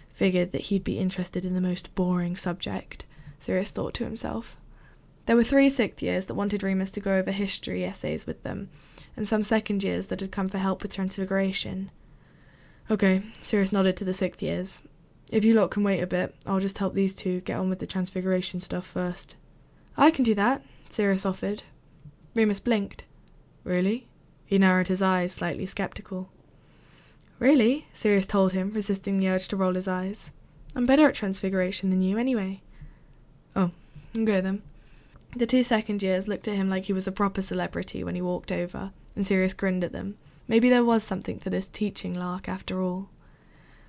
Figured that he'd be interested in the most boring subject, Sirius thought to himself. There were 3 6th years that wanted Remus to go over history essays with them, and some 2nd years that had come for help with transfiguration. "Okay," Sirius nodded to the 6th years. "If you lot can wait a bit, I'll just help these two get on with the transfiguration stuff first." "I can do that," Sirius offered. Remus blinked. "Really?" He narrowed his eyes, slightly sceptical. "Really?" Sirius told him, resisting the urge to roll his eyes. "I'm better at transfiguration than you, anyway." "Oh, okay then." The 2 2nd years looked at him like he was a proper celebrity when he walked over, and Sirius grinned at them. Maybe there was something to this teaching lark after all.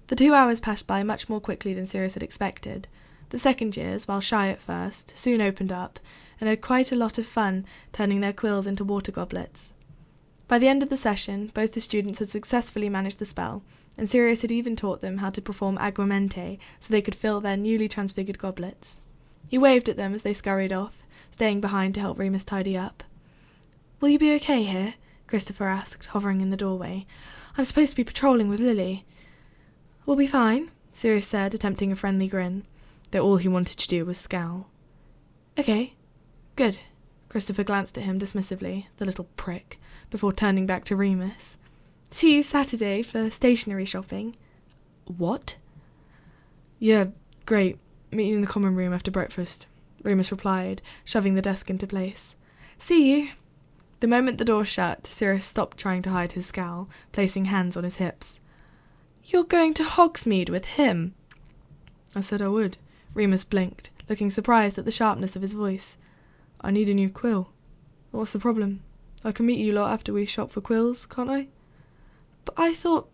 The 2 hours passed by much more quickly than Sirius had expected. The 2nd years, while shy at first, soon opened up, and had quite a lot of fun turning their quills into water goblets. By the end of the session, both the students had successfully managed the spell, and Sirius had even taught them how to perform aguamente so they could fill their newly transfigured goblets. He waved at them as they scurried off, staying behind to help Remus tidy up. "Will you be okay here?" Christopher asked, hovering in the doorway. "I'm supposed to be patrolling with Lily." "We'll be fine," Sirius said, attempting a friendly grin, though all he wanted to do was scowl. "Okay, good." Christopher glanced at him dismissively, the little prick, before turning back to Remus. "See you Saturday for stationery shopping." "What?" "Yeah, great. Meeting in the common room after breakfast," Remus replied, shoving the desk into place. "See you." The moment the door shut, Sirius stopped trying to hide his scowl, placing hands on his hips. "You're going to Hogsmeade with him?" "I said I would." Remus blinked, looking surprised at the sharpness of his voice. I need a new quill. What's the problem? I can meet you lot after we shop for quills, can't I? But I thought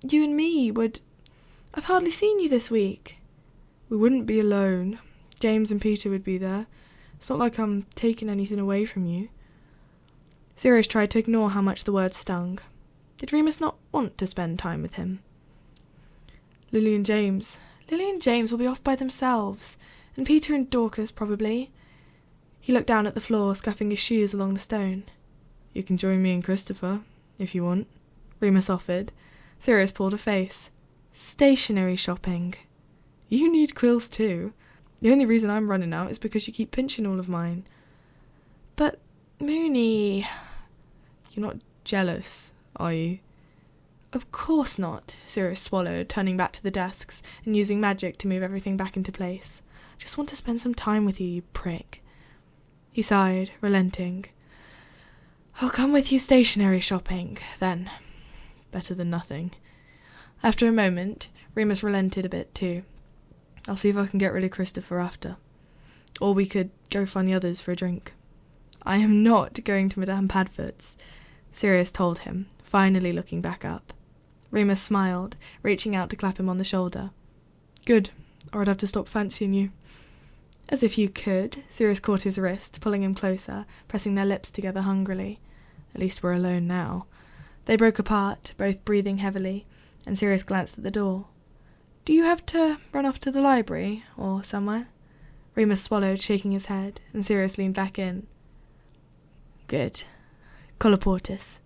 you and me would... I've hardly seen you this week. We wouldn't be alone. James and Peter would be there. It's not like I'm taking anything away from you. Sirius tried to ignore how much the words stung. Did Remus not want to spend time with him? Lily and James will be off by themselves, and Peter and Dorcas probably. He looked down at the floor, scuffing his shoes along the stone. You can join me and Christopher, if you want, Remus offered. Sirius pulled a face. Stationery shopping. You need quills too. The only reason I'm running out is because you keep pinching all of mine. But, Moony... You're not jealous, are you? Of course not, Sirius swallowed, turning back to the desks and using magic to move everything back into place. I just want to spend some time with you, you prick. He sighed, relenting. I'll come with you stationery shopping, then. Better than nothing. After a moment, Remus relented a bit too. I'll see if I can get rid of Christopher after. Or we could go find the others for a drink. I am not going to Madame Padfoot's, Sirius told him, finally looking back up. Remus smiled, reaching out to clap him on the shoulder. Good, or I'd have to stop fancying you. As if you could, Sirius caught his wrist, pulling him closer, pressing their lips together hungrily. At least we're alone now. They broke apart, both breathing heavily, and Sirius glanced at the door. Do you have to run off to the library, or somewhere? Remus swallowed, shaking his head, and Sirius leaned back in. Good. Colloportus.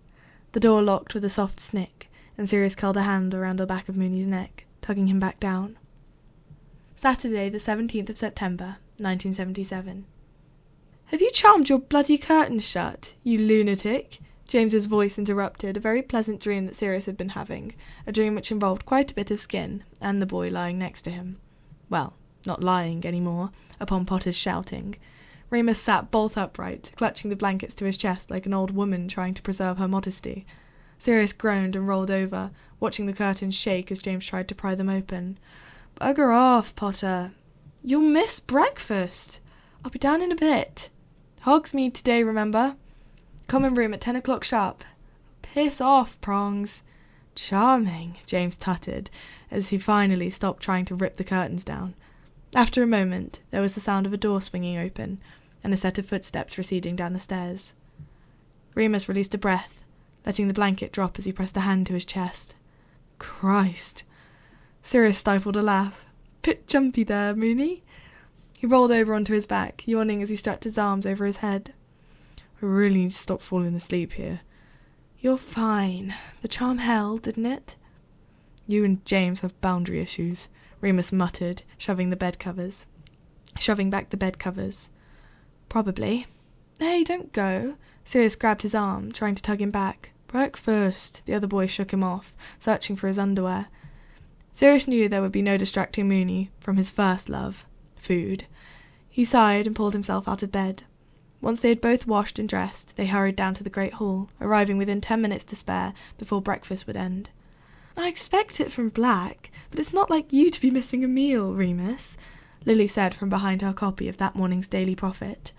The door locked with a soft snick, and Sirius curled a hand around the back of Moony's neck, tugging him back down. Saturday, the 17th of September, 1977. Have you charmed your bloody curtains shut, you lunatic? James's voice interrupted a very pleasant dream that Sirius had been having, a dream which involved quite a bit of skin, and the boy lying next to him. Well, not lying anymore, upon Potter's shouting. Remus sat bolt upright, clutching the blankets to his chest like an old woman trying to preserve her modesty. Sirius groaned and rolled over, watching the curtains shake as James tried to pry them open. Bugger off, Potter. You'll miss breakfast. I'll be down in a bit. Hogsmeade today, remember? Common room at 10 o'clock sharp. Piss off, Prongs. Charming, James tutted, as he finally stopped trying to rip the curtains down. After a moment, there was the sound of a door swinging open, and a set of footsteps receding down the stairs. Remus released a breath, letting the blanket drop as he pressed a hand to his chest. Christ. Sirius stifled a laugh. Bit jumpy there, Moony. He rolled over onto his back, yawning as he stretched his arms over his head. I really need to stop falling asleep here. You're fine. The charm held, didn't it? You and James have boundary issues, Remus muttered, shoving back the bed covers. Probably. Hey, don't go. Sirius grabbed his arm, trying to tug him back. Breakfast. The other boy shook him off, searching for his underwear. Sirius knew there would be no distracting Moony from his first love, food. He sighed and pulled himself out of bed. Once they had both washed and dressed, they hurried down to the great hall, arriving within 10 minutes to spare before breakfast would end. I expect it from Black, but it's not like you to be missing a meal, Remus, Lily said from behind her copy of that morning's Daily Prophet.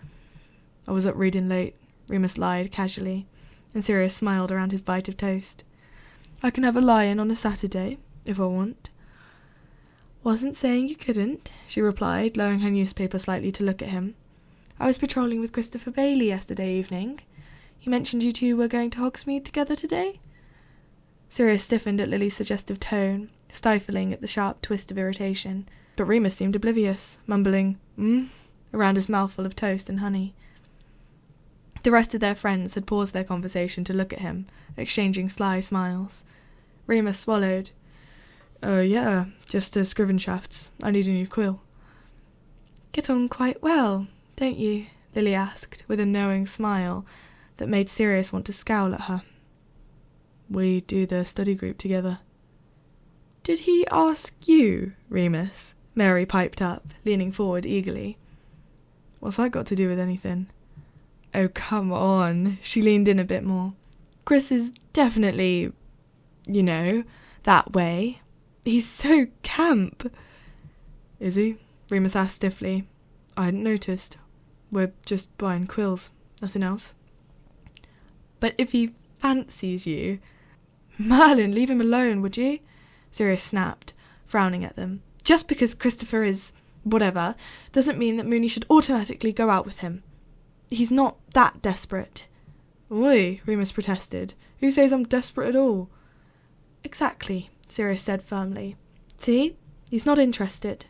I was up reading late, Remus lied casually, and Sirius smiled around his bite of toast. I can have a lie-in on a Saturday, if I want. Wasn't saying you couldn't, she replied, lowering her newspaper slightly to look at him. I was patrolling with Christopher Bailey yesterday evening. He mentioned you two were going to Hogsmeade together today? Sirius stiffened at Lily's suggestive tone, stifling at the sharp twist of irritation, but Remus seemed oblivious, mumbling, around his mouthful of toast and honey. The rest of their friends had paused their conversation to look at him, exchanging sly smiles. Remus swallowed. Yeah, just Scrivenshafts. I need a new quill. Get on quite well, don't you? Lily asked, with a knowing smile that made Sirius want to scowl at her. We do the study group together. Did he ask you, Remus? Mary piped up, leaning forward eagerly. What's that got to do with anything? Oh, come on. She leaned in a bit more. Chris is definitely, that way. He's so camp. Is he? Remus asked stiffly. I hadn't noticed. We're just buying quills, nothing else. But if he fancies you... Merlin, leave him alone, would you? Sirius snapped, frowning at them. Just because Christopher is... whatever, doesn't mean that Moony should automatically go out with him. He's not that desperate. Oi, Remus protested. Who says I'm desperate at all? Exactly, Sirius said firmly. See? He's not interested.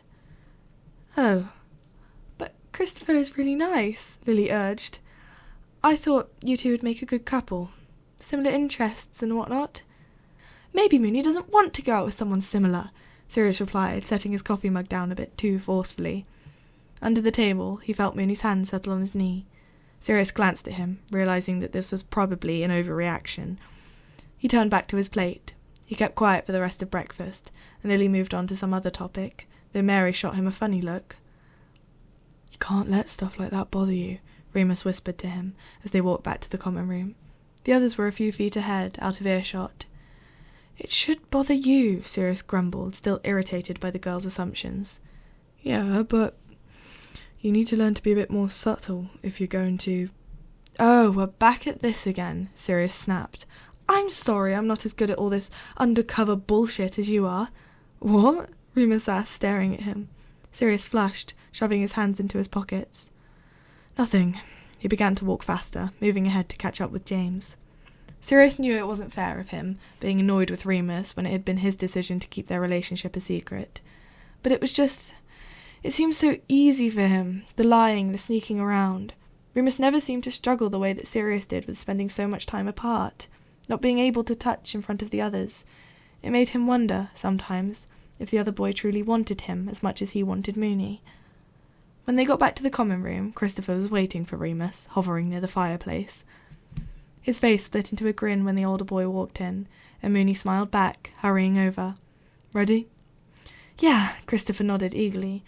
Oh. But Christopher is really nice, Lily urged. I thought you two would make a good couple. Similar interests and whatnot. Maybe Moony doesn't want to go out with someone similar, Sirius replied, setting his coffee mug down a bit too forcefully. Under the table, he felt Moony's hand settle on his knee. Sirius glanced at him, realising that this was probably an overreaction. He turned back to his plate. He kept quiet for the rest of breakfast, and Lily moved on to some other topic, though Mary shot him a funny look. You can't let stuff like that bother you, Remus whispered to him, as they walked back to the common room. The others were a few feet ahead, out of earshot. It should bother you, Sirius grumbled, still irritated by the girl's assumptions. Yeah, but you need to learn to be a bit more subtle if you're going to... Oh, we're back at this again, Sirius snapped. I'm sorry I'm not as good at all this undercover bullshit as you are. What? Remus asked, staring at him. Sirius flushed, shoving his hands into his pockets. Nothing. He began to walk faster, moving ahead to catch up with James. Sirius knew it wasn't fair of him, being annoyed with Remus when it had been his decision to keep their relationship a secret. But it was just... It seemed so easy for him, the lying, the sneaking around. Remus never seemed to struggle the way that Sirius did with spending so much time apart, not being able to touch in front of the others. It made him wonder, sometimes, if the other boy truly wanted him as much as he wanted Moony. When they got back to the common room, Christopher was waiting for Remus, hovering near the fireplace. His face split into a grin when the older boy walked in, and Moony smiled back, hurrying over. Ready? Yeah, Christopher nodded eagerly.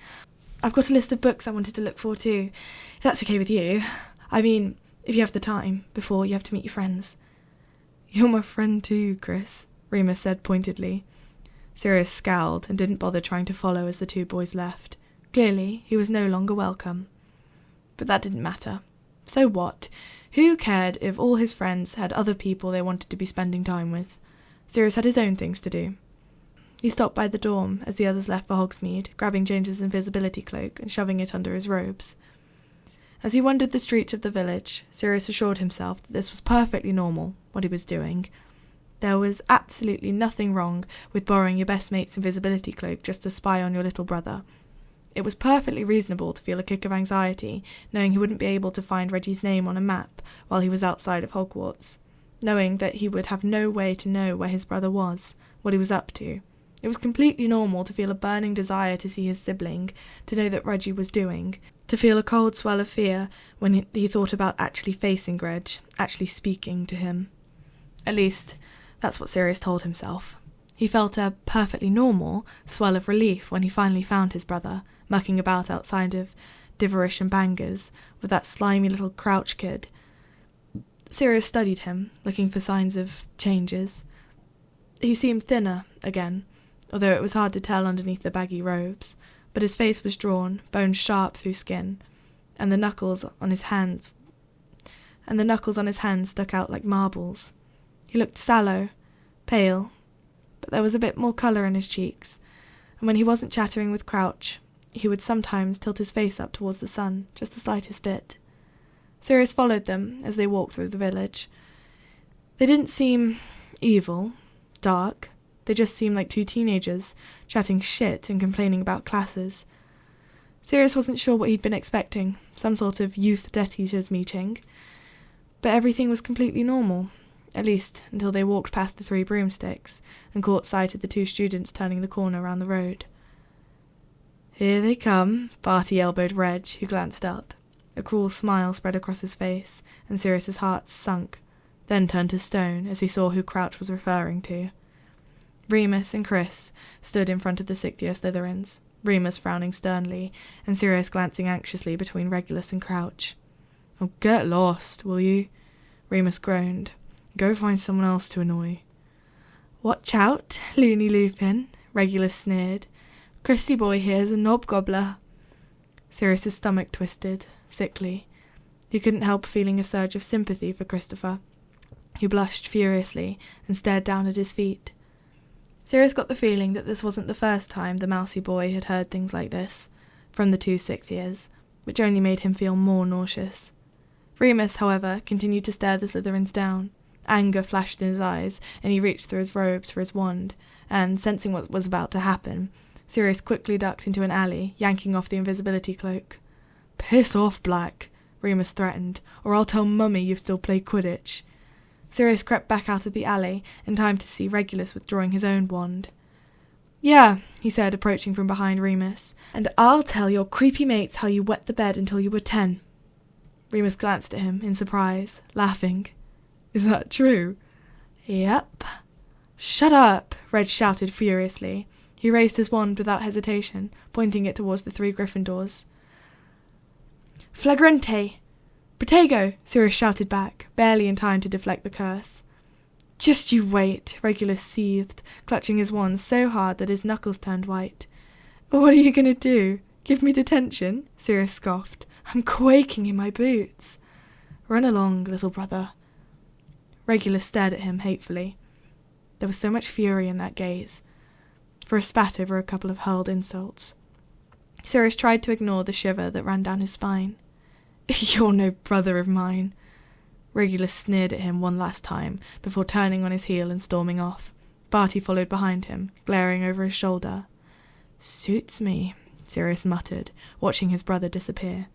I've got a list of books I wanted to look for too, if that's okay with you. I mean, if you have the time, before you have to meet your friends. You're my friend too, Chris, Remus said pointedly. Sirius scowled and didn't bother trying to follow as the two boys left. Clearly, he was no longer welcome. But that didn't matter. So what? Who cared if all his friends had other people they wanted to be spending time with? Sirius had his own things to do. He stopped by the dorm as the others left for Hogsmeade, grabbing James's invisibility cloak and shoving it under his robes. As he wandered the streets of the village, Sirius assured himself that this was perfectly normal, what he was doing. There was absolutely nothing wrong with borrowing your best mate's invisibility cloak just to spy on your little brother. It was perfectly reasonable to feel a kick of anxiety, knowing he wouldn't be able to find Reggie's name on a map while he was outside of Hogwarts, knowing that he would have no way to know where his brother was, what he was up to. It was completely normal to feel a burning desire to see his sibling, to know that Reggie was doing, to feel a cold swell of fear when he thought about actually facing Reg, actually speaking to him. At least, that's what Sirius told himself. He felt a perfectly normal swell of relief when he finally found his brother, mucking about outside of Diverish and Bangers with that slimy little Crouch kid. Sirius studied him, looking for signs of changes. He seemed thinner again, although it was hard to tell underneath the baggy robes, but his face was drawn, bone sharp through skin, and the knuckles on his hands stuck out like marbles. He looked sallow, pale, but there was a bit more colour in his cheeks, and when he wasn't chattering with Crouch, he would sometimes tilt his face up towards the sun, just the slightest bit. Sirius followed them as they walked through the village. They didn't seem evil, dark. They just seemed like two teenagers, chatting shit and complaining about classes. Sirius wasn't sure what he'd been expecting, some sort of youth Death Eaters meeting, but everything was completely normal, at least until they walked past the 3 broomsticks and caught sight of the 2 students turning the corner around the road. Here they come, Barty elbowed Reg, who glanced up. A cruel smile spread across his face, and Sirius's heart sunk, then turned to stone as he saw who Crouch was referring to. Remus and Chris stood in front of the 6th-year Slytherins, Remus frowning sternly, and Sirius glancing anxiously between Regulus and Crouch. Oh, get lost, will you? Remus groaned. Go find someone else to annoy. Watch out, Loony Lupin, Regulus sneered. Christy boy here's a knob gobbler. Sirius's stomach twisted, sickly. He couldn't help feeling a surge of sympathy for Christopher, who blushed furiously and stared down at his feet. Sirius got the feeling that this wasn't the first time the mousy boy had heard things like this, from the 2 sixth years, which only made him feel more nauseous. Remus, however, continued to stare the Slytherins down. Anger flashed in his eyes, and he reached through his robes for his wand, and, sensing what was about to happen, Sirius quickly ducked into an alley, yanking off the invisibility cloak. "Piss off, Black," Remus threatened, "or I'll tell Mummy you've still played Quidditch." Sirius crept back out of the alley, in time to see Regulus withdrawing his own wand. "Yeah," he said, approaching from behind Remus, "and I'll tell your creepy mates how you wet the bed until you were 10. Remus glanced at him in surprise, laughing. "Is that true?" "Yep." "Shut up!" Reg shouted furiously. He raised his wand without hesitation, pointing it towards the 3 Gryffindors. "Flagrante! Protego!" Sirius shouted back, barely in time to deflect the curse. "Just you wait," Regulus seethed, clutching his wand so hard that his knuckles turned white. "What are you going to do? Give me detention?" Sirius scoffed. "I'm quaking in my boots." "Run along, little brother." Regulus stared at him hatefully. There was so much fury in that gaze, for a spat over a couple of hurled insults. Sirius tried to ignore the shiver that ran down his spine. "You're no brother of mine." Regulus sneered at him one last time, before turning on his heel and storming off. Barty followed behind him, glaring over his shoulder. "Suits me," Sirius muttered, watching his brother disappear.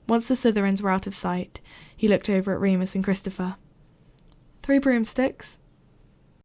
Once the Slytherins were out of sight, he looked over at Remus and Christopher. 3 broomsticks?"